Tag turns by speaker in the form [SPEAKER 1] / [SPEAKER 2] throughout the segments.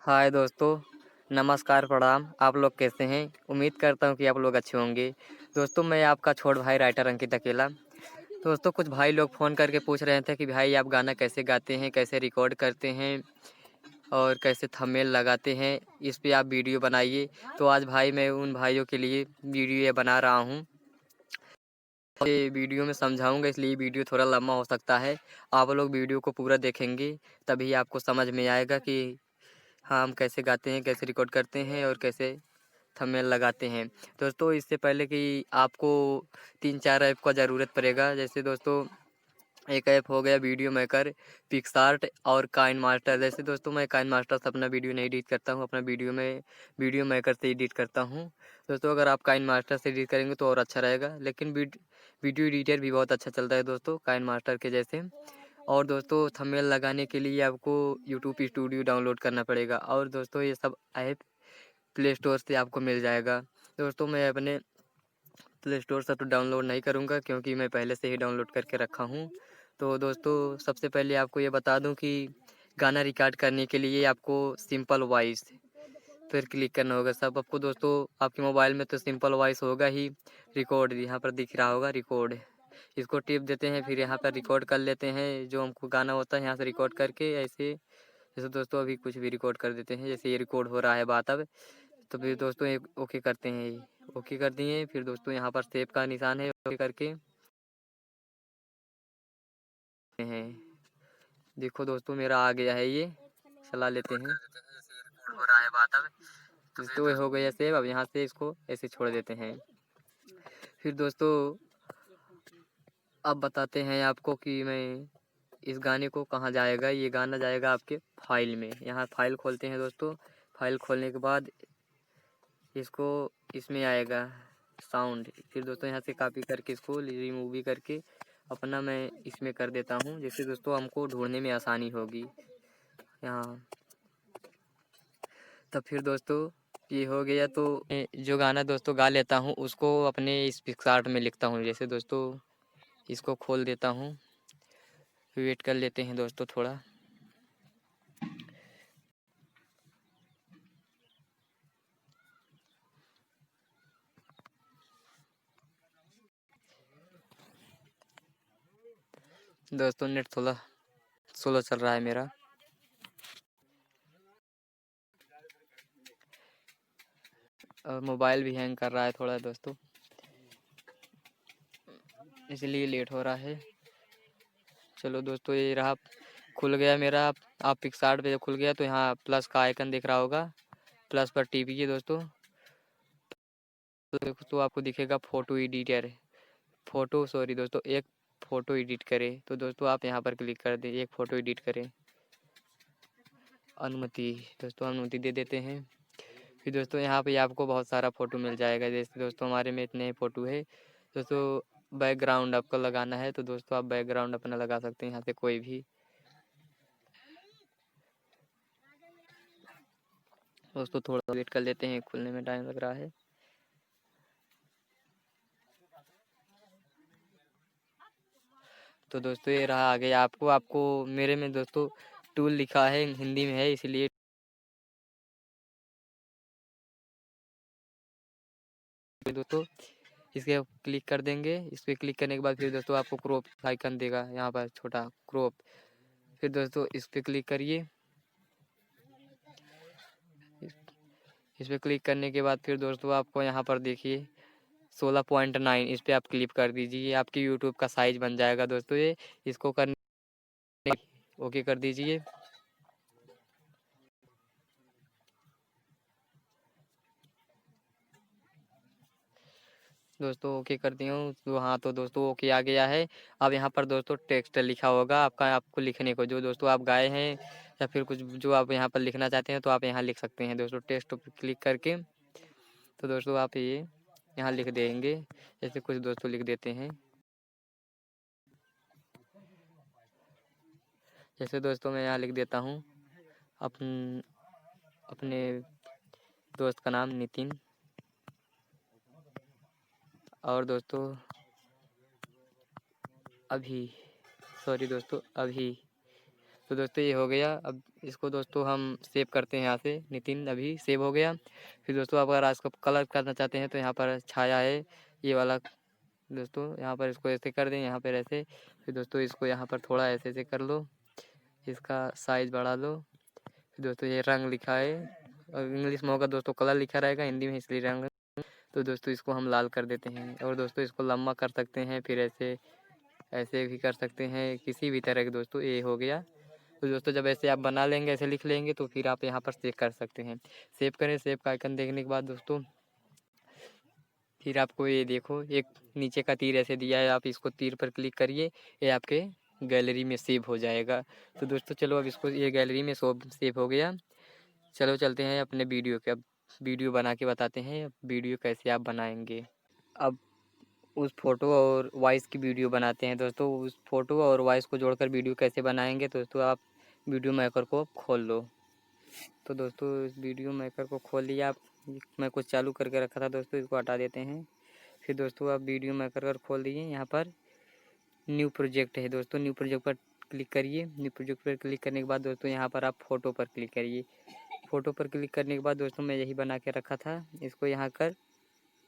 [SPEAKER 1] हाय दोस्तों, नमस्कार, प्रणाम। आप लोग कैसे हैं? उम्मीद करता हूँ कि आप लोग अच्छे होंगे। दोस्तों, मैं आपका छोट भाई राइटर अंकित अकेला। दोस्तों, कुछ भाई लोग फ़ोन करके पूछ रहे थे कि भाई आप गाना कैसे गाते हैं, कैसे रिकॉर्ड करते हैं और कैसे थंबनेल लगाते हैं, इस पे आप वीडियो बनाइए। तो आज भाई मैं उन भाइयों के लिए वीडियो ये बना रहा हूँ। ये वीडियो में समझाऊँगा, इसलिए वीडियो थोड़ा लंबा हो सकता है। आप लोग वीडियो को पूरा देखेंगे तभी आपको समझ में आएगा कि हाँ, हम कैसे गाते हैं, कैसे रिकॉर्ड करते हैं और कैसे थंबनेल लगाते हैं। दोस्तों, इससे पहले कि आपको 3-4 ऐप का ज़रूरत पड़ेगा। जैसे दोस्तों, एक ऐप हो गया वीडियो मेकर, पिक्सआर्ट और काइनमास्टर। जैसे दोस्तों, मैं काइनमास्टर से अपना वीडियो नहीं एडिट करता हूँ, अपना वीडियो मेकर से एडिट करता हूँ। दोस्तों, अगर आप काइनमास्टर से एडिट करेंगे तो और अच्छा रहेगा, लेकिन वीडियो एडिटर भी बहुत अच्छा चलता है दोस्तों, काइनमास्टर के जैसे। और दोस्तों, थंबनेल लगाने के लिए आपको यूट्यूब स्टूडियो डाउनलोड करना पड़ेगा। और दोस्तों, ये सब ऐप प्ले स्टोर से आपको मिल जाएगा। दोस्तों, मैं अपने प्ले स्टोर से तो डाउनलोड नहीं करूँगा, क्योंकि मैं पहले से ही डाउनलोड करके रखा हूँ। तो दोस्तों, सबसे पहले आपको ये बता दूँ कि गाना रिकॉर्ड करने के लिए आपको सिंपल वॉइस पर क्लिक करना होगा। सब आपको दोस्तों, आपके मोबाइल में तो सिंपल वॉइस होगा ही। रिकॉर्ड यहाँ पर दिख रहा होगा, रिकॉर्ड। इसको टिप देते हैं, फिर यहाँ पर रिकॉर्ड कर लेते हैं। जो हमको गाना होता है यहाँ से रिकॉर्ड करके ऐसे, जैसे दोस्तों अभी कुछ भी रिकॉर्ड कर देते हैं। जैसे ये रिकॉर्ड हो रहा है बात अब, तो फिर दोस्तों एक ओके करते हैं। ये ओके कर दिए, फिर दोस्तों यहाँ पर सेव का निशान है, ओके करके हैं। देखो दोस्तों, मेरा आ गया है, ये चला लेते हैं। हो रहा है बात अब, दोस्तों ये हो गया सेव। अब यहाँ से इसको ऐसे छोड़ देते हैं। फिर दोस्तों, अब बताते हैं आपको कि मैं इस गाने को कहाँ जाएगा। ये गाना जाएगा आपके फाइल में। यहाँ फाइल खोलते हैं दोस्तों। फाइल खोलने के बाद इसको इसमें आएगा साउंड। फिर दोस्तों, यहाँ से कॉपी करके इसको रिमूव भी करके अपना मैं इसमें कर देता हूँ, जिससे दोस्तों हमको ढूंढने में आसानी होगी यहाँ। तो फिर दोस्तों, ये हो गया। तो मैं जो गाना दोस्तों गा लेता हूँ उसको अपने इस पिक्सआर्ट में लिखता हूँ। जैसे दोस्तों, इसको खोल देता हूँ। वेट कर लेते हैं दोस्तों थोड़ा। दोस्तों, नेट थोड़ा स्लो चल रहा है मेरा। और मोबाइल भी हैंग कर रहा है थोड़ा दोस्तों, इसलिए लेट हो रहा है। चलो दोस्तों, ये रहा, खुल गया मेरा। आप पिक्सआर्ट पे खुल गया तो यहाँ प्लस का आइकन दिख रहा होगा, प्लस पर टिपिए दोस्तों। तो दोस्तों, आपको दिखेगा फ़ोटो एडिटर, दोस्तों, एक फ़ोटो एडिट करें। तो दोस्तों, आप यहाँ पर क्लिक कर दें, एक फ़ोटो एडिट करें। अनुमति, दोस्तों अनुमति दे देते हैं। फिर दोस्तों, यहाँ पे आपको बहुत सारा फ़ोटो मिल जाएगा। जैसे दोस्तों, हमारे में इतने फ़ोटो है। दोस्तों, बैकग्राउंड आपको लगाना है तो दोस्तों आप बैकग्राउंड अपना लगा सकते हैं यहाँ से कोई भी। दोस्तों, थोड़ा वेट कर लेते हैं, खुलने में टाइम लग रहा है। तो दोस्तों, ये रहा आ गया। आपको आपको मेरे में दोस्तों टूल लिखा है, हिंदी में है, इसलिए दोस्तों इसके क्लिक कर देंगे। इस पर क्लिक करने के बाद फिर दोस्तों आपको क्रॉप आइकन देगा यहाँ पर, छोटा क्रॉप। फिर दोस्तों इस पर क्लिक करिए। इस पर क्लिक करने के बाद फिर दोस्तों आपको यहाँ पर देखिए 16.9, इस पर आप क्लिक कर दीजिए। आपकी यूट्यूब का साइज बन जाएगा दोस्तों ये। इसको करने ओके कर दीजिए। दोस्तों ओके कर दिया हूँ तो हाँ, तो दोस्तों ओके आ गया है। अब यहाँ पर दोस्तों टेक्स्ट लिखा होगा आपका, आपको लिखने को जो दोस्तों आप गाए हैं या फिर कुछ जो आप यहाँ पर लिखना चाहते हैं तो आप यहाँ लिख सकते हैं दोस्तों, टेक्स्ट पर क्लिक करके। तो दोस्तों आप ये यहाँ लिख देंगे, जैसे कुछ दोस्तों लिख देते हैं। जैसे दोस्तों मैं यहाँ लिख देता हूँ अपने दोस्त का नाम नितिन। और दोस्तों अभी, सॉरी दोस्तों, अभी तो दोस्तों ये हो गया। अब इसको दोस्तों हम सेव करते हैं यहाँ से। नितिन अभी सेव हो गया। फिर दोस्तों आप अगर इसको कलर करना चाहते हैं तो यहाँ पर छाया है ये वाला दोस्तों, यहाँ पर इसको ऐसे कर दें, यहाँ पर ऐसे। फिर दोस्तों इसको यहाँ पर थोड़ा ऐसे ऐसे कर लो, इसका साइज़ बढ़ा लो। फिर दोस्तों ये रंग लिखा है और इंग्लिश में होगा दोस्तों कलर लिखा रहेगा, हिंदी में इसलिए रंग। तो दोस्तों इसको हम लाल कर देते हैं। और दोस्तों इसको लंबा कर सकते हैं, फिर ऐसे ऐसे भी कर सकते हैं, किसी भी तरह के दोस्तों। ये हो गया। तो दोस्तों जब ऐसे आप बना लेंगे, ऐसे लिख लेंगे, तो फिर आप यहाँ पर सेव कर सकते हैं। सेव करें, सेव का आइकन देखने के बाद दोस्तों फिर आपको ये देखो एक नीचे का तीर ऐसे दिया है, आप इसको तीर पर क्लिक करिए, ये आपके गैलरी में सेव हो जाएगा। तो दोस्तों चलो अब इसको ये गैलरी में सेव हो गया। चलो चलते हैं अपने वीडियो के। अब वीडियो बना के बताते हैं वीडियो कैसे आप बनाएंगे। अब उस फ़ोटो और वॉइस की वीडियो बनाते हैं दोस्तों। उस फ़ोटो और वॉइस को जोड़कर वीडियो कैसे बनाएंगे दोस्तों, आप वीडियो मेकर को खोल लो। तो दोस्तों इस वीडियो मेकर को खोल लिया आप। मैं कुछ चालू करके रखा था दोस्तों, इसको हटा देते हैं। फिर दोस्तों आप वीडियो मेकर कर खोल दिए। यहाँ पर न्यू प्रोजेक्ट है दोस्तों, न्यू प्रोजेक्ट पर क्लिक करिए। न्यू प्रोजेक्ट पर क्लिक करने के बाद दोस्तों यहाँ पर आप फ़ोटो पर क्लिक करिए। फ़ोटो पर क्लिक करने के बाद दोस्तों मैं यही बना के रखा था, इसको यहाँ कर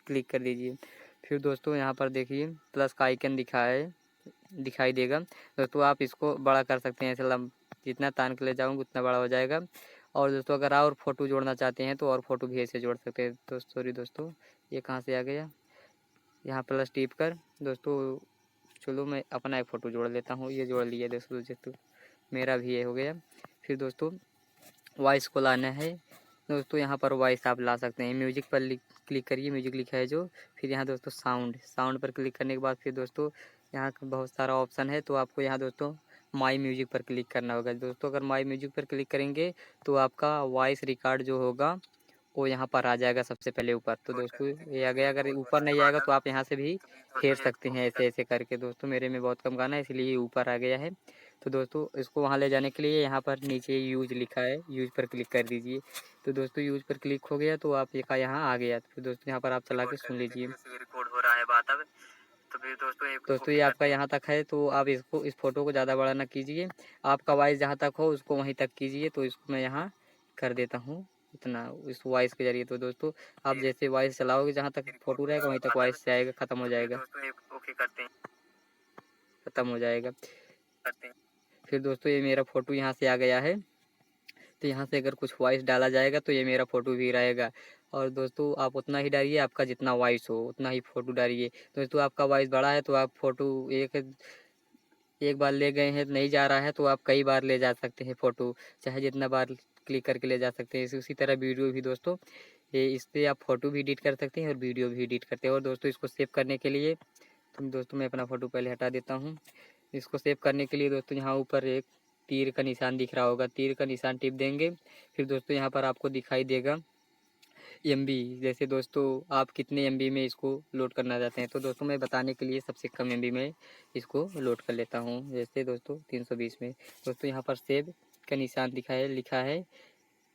[SPEAKER 1] क्लिक कर दीजिए। फिर दोस्तों यहाँ पर देखिए प्लस का आइकन दिखाई देगा दोस्तों। आप इसको बड़ा कर सकते हैं, ऐसे जितना तान के ले जाऊँगा उतना बड़ा हो जाएगा। और दोस्तों अगर और फ़ोटो जोड़ना चाहते हैं तो और फ़ोटो भी ऐसे जोड़ सकते हैं दोस्तों। सॉरी दोस्तों ये कहाँ से आ गया, यहाँ प्लस टिप कर दोस्तों। चलो मैं अपना एक फ़ोटो जोड़ लेता हूँ, ये जोड़ लिया दोस्तों, मेरा भी ये हो गया। फिर दोस्तों वॉइस को लाना है दोस्तों, यहाँ पर वॉइस आप ला सकते हैं। म्यूजिक पर क्लिक करिए, म्यूजिक लिखा है जो। फिर यहाँ दोस्तों साउंड पर क्लिक करने के बाद फिर दोस्तों यहाँ बहुत सारा ऑप्शन है, तो आपको यहाँ दोस्तों माई म्यूजिक पर क्लिक करना होगा दोस्तों। अगर माई म्यूजिक पर क्लिक करेंगे तो आपका वॉइस रिकॉर्ड जो होगा वो यहाँ पर आ जाएगा सबसे पहले ऊपर। तो दोस्तों ये आ गया। अगर ऊपर नहीं आएगा तो आप यहाँ से भी फेर सकते हैं ऐसे ऐसे करके दोस्तों। मेरे में बहुत कम गाना है इसलिए ये ऊपर आ गया है। तो दोस्तों इसको वहाँ ले जाने के लिए यहाँ पर नीचे यूज लिखा है, यूज पर क्लिक कर दीजिए। तो दोस्तों यूज पर क्लिक हो गया तो आप एक यहाँ आ गया। तो दोस्तों यहाँ पर आप चला के सुन लीजिए।
[SPEAKER 2] रिकॉर्ड हो रहा है बात अब। तो फिर
[SPEAKER 1] दोस्तों ये आपका यहाँ तक है, तो आप इसको इस फोटो को ज़्यादा बड़ा ना कीजिए। आपका वॉइस जहाँ तक हो उसको वहीं तक कीजिए। तो इसको मैं यहाँ कर देता हूँ इतना इस वॉइस के जरिए। तो दोस्तों आप जैसे वॉइस चलाओगे जहाँ तक फोटो रहेगा वहीं तक वॉइस जाएगा, ख़त्म हो जाएगा,
[SPEAKER 2] ओके करते हैं
[SPEAKER 1] ख़त्म हो जाएगा।
[SPEAKER 2] करते हैं।
[SPEAKER 1] फिर दोस्तों ये मेरा फ़ोटो यहाँ से आ गया है। तो यहाँ से अगर कुछ वॉइस डाला जाएगा तो ये मेरा फ़ोटो भी रहेगा। और दोस्तों आप उतना ही डालिए, आपका जितना वॉइस हो उतना ही फ़ोटो डालिए। दोस्तों आपका वॉइस बड़ा है तो आप फ़ोटो एक बार ले गए हैं नहीं जा रहा है तो आप कई बार ले जा सकते हैं फ़ोटो, चाहे जितना बार क्लिक करके ले जा सकते हैं। उसी तरह वीडियो भी दोस्तों ये इससे आप फ़ोटो भी एडिट कर सकते हैं और वीडियो भी एडिट करते हैं। और दोस्तों इसको सेव करने के लिए तो दोस्तों मैं अपना फ़ोटो पहले हटा देता हूँ। इसको सेव करने के लिए दोस्तों यहाँ ऊपर एक तीर का निशान दिख रहा होगा, तीर का निशान टिप देंगे। फिर दोस्तों यहाँ पर आपको दिखाई देगा एमबी, जैसे दोस्तों आप कितने एमबी में इसको लोड करना चाहते हैं। तो दोस्तों मैं बताने के लिए सबसे कम एमबी में इसको लोड कर लेता हूँ, जैसे दोस्तों 320 में। दोस्तों यहाँ पर सेव का निशान लिखा है,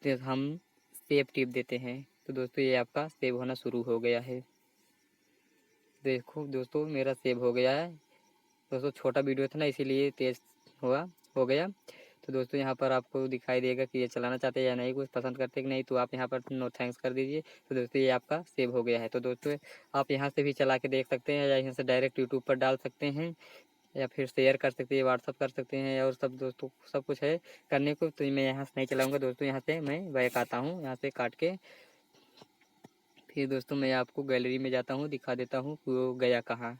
[SPEAKER 1] तो हम सेव टिप देते हैं। तो दोस्तों ये आपका सेव होना शुरू हो गया है। देखो दोस्तों मेरा सेव हो गया है दोस्तों। छोटा वीडियो था ना इसीलिए तेज़ हो गया। तो दोस्तों यहाँ पर आपको दिखाई देगा कि ये चलाना चाहते हैं या नहीं, कुछ पसंद करते हैं कि नहीं, तो आप यहाँ पर नो थैंक्स कर दीजिए। तो दोस्तों ये आपका सेव हो गया है। तो दोस्तों आप यहाँ से भी चला के देख सकते हैं या यहाँ से डायरेक्ट यूट्यूब पर डाल सकते हैं या फिर शेयर कर सकते हैं, व्हाट्सअप कर सकते हैं और सब दोस्तों सब कुछ है करने को। तो मैं यहाँ से नहीं चलाऊँगा दोस्तों, यहाँ से मैं बैक आता हूँ, यहाँ से काट के। फिर दोस्तों मैं आपको गैलरी में जाता हूँ, दिखा देता हूँ कि वो गया कहाँ।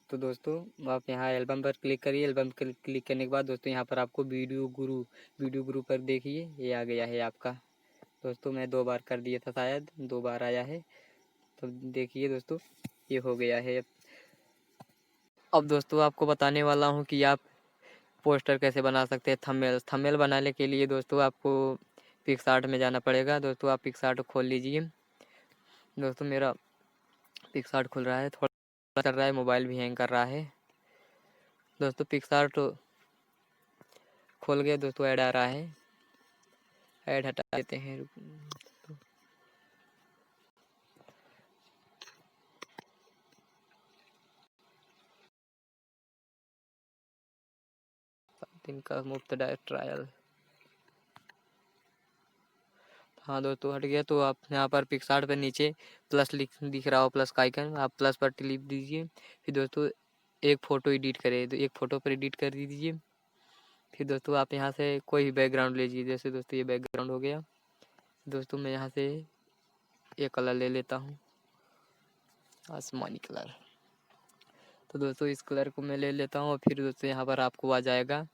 [SPEAKER 1] तो दोस्तों आप यहाँ एल्बम पर क्लिक करिए। एल्बम क्लिक करने के बाद दोस्तों यहाँ पर आपको वीडियो गुरु पर देखिए ये आ गया है आपका। दोस्तों मैं 2 बार कर दिया था, शायद 2 बार आया है। तो देखिए दोस्तों ये हो गया है। अब दोस्तों आपको बताने वाला हूँ कि आप पोस्टर कैसे बना सकते हैं। थंबनेल बनाने के लिए दोस्तों आपको पिक्सआर्ट में जाना पड़ेगा। दोस्तों आप पिक्सआर्ट खोल लीजिए। दोस्तों मेरा पिक्सआर्ट खुल रहा है, थोड़ा चल रहा है, मोबाइल भी हैंग कर रहा है दोस्तों। पिक्सआर्ट खोल गया दोस्तों, ऐड आ रहा है, ऐड हटा देते हैं। दिन का मुफ्त ट्रायल। हाँ दोस्तों हट गया। तो आप यहाँ पर पिक्सआर्ट पर नीचे प्लस दिख रहा हो, प्लस का आइकन, आप प्लस पर क्लिक दीजिए। फिर दोस्तों एक फ़ोटो एडिट करें तो एक फ़ोटो पर एडिट कर दीजिए। फिर दोस्तों आप यहाँ से कोई भी बैकग्राउंड लीजिए, जैसे दोस्तों ये बैकग्राउंड हो गया। दोस्तों मैं यहाँ से ये कलर ले लेता हूँ, आसमानी कलर। तो दोस्तों इस कलर को मैं ले लेता हूँ। और फिर दोस्तों यहाँ पर आपको आ जाएगा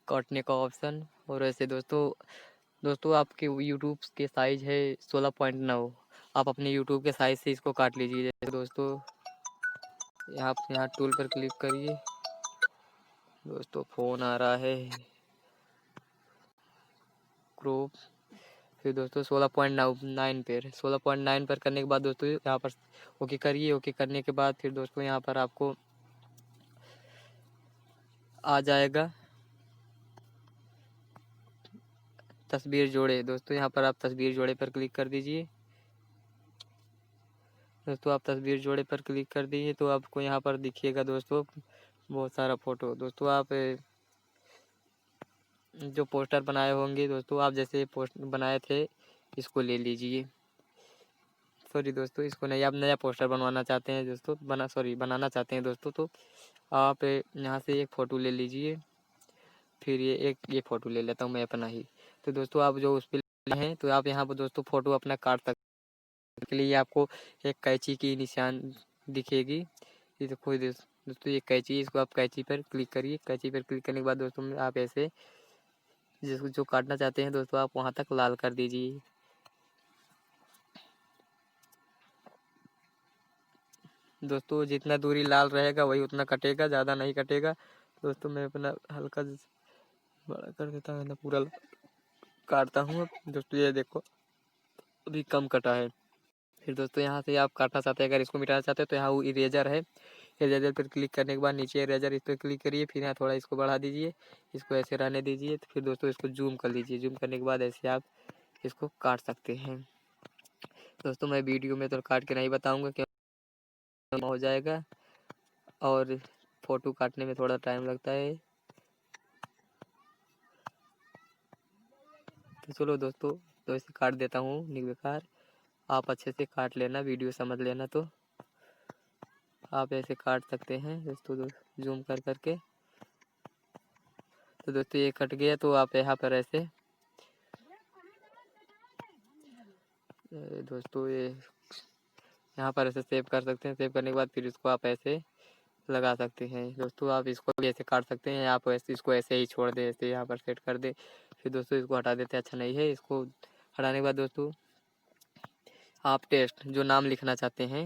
[SPEAKER 1] काटने का ऑप्शन। और ऐसे दोस्तों आपके यूट्यूब के साइज़ है 16.9। आप अपने यूट्यूब के साइज़ से इसको काट लीजिए। जैसे दोस्तों यहाँ टूल पर क्लिक करिए। दोस्तों फ़ोन आ रहा है, क्रॉप। फिर दोस्तों 16.9 पर 16.9 पर करने के बाद दोस्तों यहाँ पर ओके करिए। ओके करने के बाद फिर दोस्तों यहाँ पर आपको आ जाएगा तस्वीर जोड़े। दोस्तों यहाँ पर आप तस्वीर जोड़े पर क्लिक कर दीजिए। दोस्तों आप तस्वीर जोड़े पर क्लिक कर दीजिए तो आपको यहाँ पर दिखिएगा दोस्तों बहुत सारा फ़ोटो। दोस्तों आप जो पोस्टर बनाए होंगे दोस्तों, आप जैसे पोस्ट बनाए थे इसको ले लीजिए। सॉरी दोस्तों, इसको नहीं, आप नया पोस्टर बनवाना चाहते हैं दोस्तों, बनाना चाहते हैं दोस्तों, तो आप यहाँ से एक फ़ोटो ले लीजिए। फिर ये फ़ोटो ले लेता हूँ मैं अपना ही। तो दोस्तों आप जो उस पर हैं तो आप यहाँ पर दोस्तों फ़ोटो अपना काट सकते हैं। के लिए आपको एक कैंची की निशान दिखेगी। ये देखो दोस्तों ये कैंची, इसको आप कैंची पर क्लिक करिए। कैंची पर क्लिक करने के बाद दोस्तों आप ऐसे जिसको जो काटना चाहते हैं दोस्तों आप वहाँ तक लाल कर दीजिए। दोस्तों जितना दूरी लाल रहेगा वही उतना कटेगा, ज़्यादा नहीं कटेगा। दोस्तों मैं अपना हल्का बड़ा कर देता हूँ ना, पूरा काटता हूँ। दोस्तों ये देखो अभी कम कटा है। फिर दोस्तों यहाँ से आप काटना चाहते हैं, अगर इसको मिटाना चाहते हैं तो यहाँ वो इरेजर है, इरेजर पर क्लिक करने के बाद नीचे इरेजर इस पर क्लिक करिए। फिर यहाँ थोड़ा इसको बढ़ा दीजिए, इसको ऐसे रहने दीजिए। तो फिर दोस्तों इसको जूम कर लीजिए। जूम करने के बाद ऐसे आप इसको काट सकते हैं। दोस्तों मैं वीडियो में तो काट के नहीं बताऊँगा क्यों हो जाएगा और फ़ोटो काटने में थोड़ा टाइम लगता है। तो चलो दोस्तों तो इसे काट देता हूँ निर्विकार। आप अच्छे से काट लेना, वीडियो समझ लेना। तो आप ऐसे काट सकते हैं दोस्तों जूम कर करके। तो दोस्तों ये कट गया। तो आप यहाँ पर ऐसे दोस्तों ये यहाँ पर ऐसे सेव कर सकते हैं। सेव करने के बाद फिर इसको आप ऐसे लगा सकते हैं। दोस्तों आप इसको भी ऐसे काट सकते हैं, आप ऐसे इसको ऐसे ही छोड़ दें, ऐसे यहाँ पर सेट कर दें। फिर दोस्तों इसको हटा देते हैं, अच्छा नहीं है। इसको हटाने के बाद दोस्तों आप टेस्ट जो नाम लिखना चाहते हैं,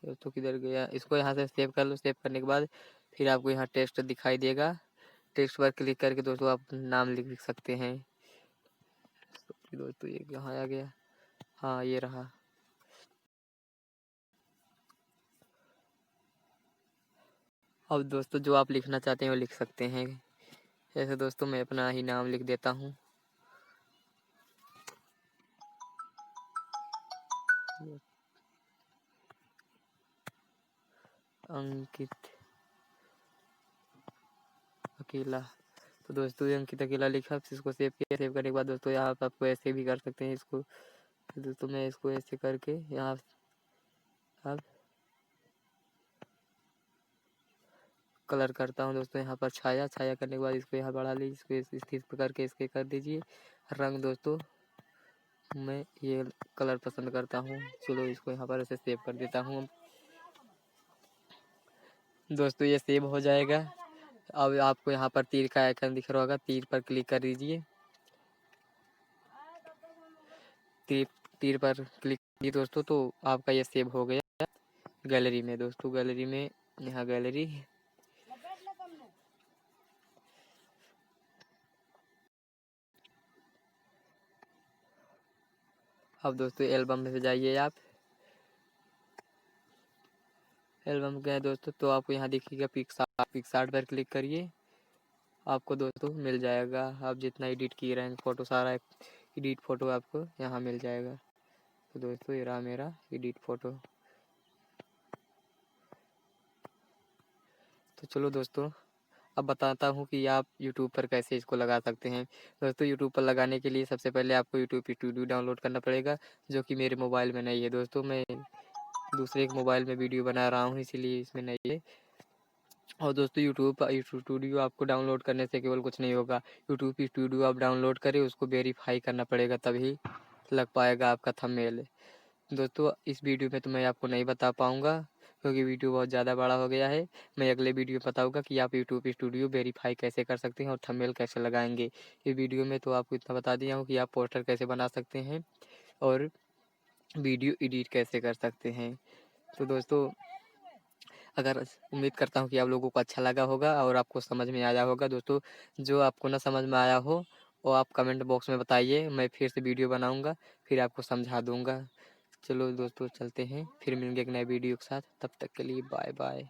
[SPEAKER 1] दोस्तों किधर गया, इसको यहाँ से सेव कर लो। सेव करने के बाद फिर आपको यहाँ टेस्ट दिखाई देगा। टेक्स्ट पर क्लिक करके दोस्तों आप नाम लिख सकते हैं। दोस्तों ये कहाँ आ गया, हाँ ये रहा। अब दोस्तों जो आप लिखना चाहते हैं वो लिख सकते हैं। ऐसे दोस्तों मैं अपना ही नाम लिख देता हूँ, अंकित अकेला। तो दोस्तों ये अंकित अकेला लिखा, फिर इसको सेव किया। सेव करने के बाद दोस्तों यहाँ पर आपको ऐसे भी कर सकते हैं इसको। तो दोस्तों मैं इसको ऐसे करके यहाँ अब कलर करता हूँ दोस्तों। यहाँ पर छाया करने के बाद इसको यहाँ बढ़ा लीजिए, इसको इस स्थिति पर करके इसके कर दीजिए रंग। दोस्तों मैं ये कलर पसंद करता हूँ। चलो इसको यहाँ पर ऐसे सेव कर देता हूँ। दोस्तों ये सेव हो जाएगा। अब आपको यहाँ पर तीर का आइकन दिख रहा होगा, तीर पर क्लिक कर दीजिए। तीर पर क्लिक कीजिए दोस्तों तो आपका ये सेव हो गया गैलरी में। दोस्तों गैलरी में, यहाँ गैलरी, अब दोस्तों एल्बम में जाइए। आप एल्बम गए दोस्तों तो आपको यहाँ दिखेगा पिक्सआर्ट पर क्लिक करिए। आपको दोस्तों मिल जाएगा, आप जितना एडिट किए रहेंगे फ़ोटो, सारा एडिट फ़ोटो आपको यहाँ मिल जाएगा। तो दोस्तों ये रहा मेरा एडिट फ़ोटो। तो चलो दोस्तों अब बताता हूँ कि आप यूट्यूब पर कैसे इसको लगा सकते हैं। दोस्तों यूट्यूब पर लगाने के लिए सबसे पहले आपको यूट्यूब स्टूडियो डाउनलोड करना पड़ेगा, जो कि मेरे मोबाइल में नहीं है। दोस्तों मैं दूसरे एक मोबाइल में वीडियो बना रहा हूँ, इसीलिए इसमें नहीं है। और दोस्तों यूट्यूब स्टूडियो आपको डाउनलोड करने से केवल कुछ नहीं होगा। यूट्यूब स्टूडियो आप डाउनलोड करें, उसको वेरीफाई करना पड़ेगा, तभी लग पाएगा आपका थंबनेल। दोस्तों इस वीडियो में तो मैं आपको नहीं बता पाऊँगा, क्योंकि वीडियो बहुत ज़्यादा बड़ा हो गया है। मैं अगले वीडियो में बताऊँगा कि आप यूट्यूब स्टूडियो वेरीफाई कैसे कर सकते हैं और थंबनेल कैसे लगाएंगे। इस वीडियो में तो आपको इतना बता दिया हूँ कि आप पोस्टर कैसे बना सकते हैं और वीडियो एडिट कैसे कर सकते हैं। तो दोस्तों अगर उम्मीद करता हूँ कि आप लोगों को अच्छा लगा होगा और आपको समझ में आया होगा। दोस्तों जो आपको ना समझ में आया हो वो आप कमेंट बॉक्स में बताइए, मैं फिर से वीडियो बनाऊँगा, फिर आपको समझा दूँगा। चलो दोस्तों चलते हैं, फिर मिलेंगे एक नए वीडियो के साथ। तब तक के लिए बाय बाय।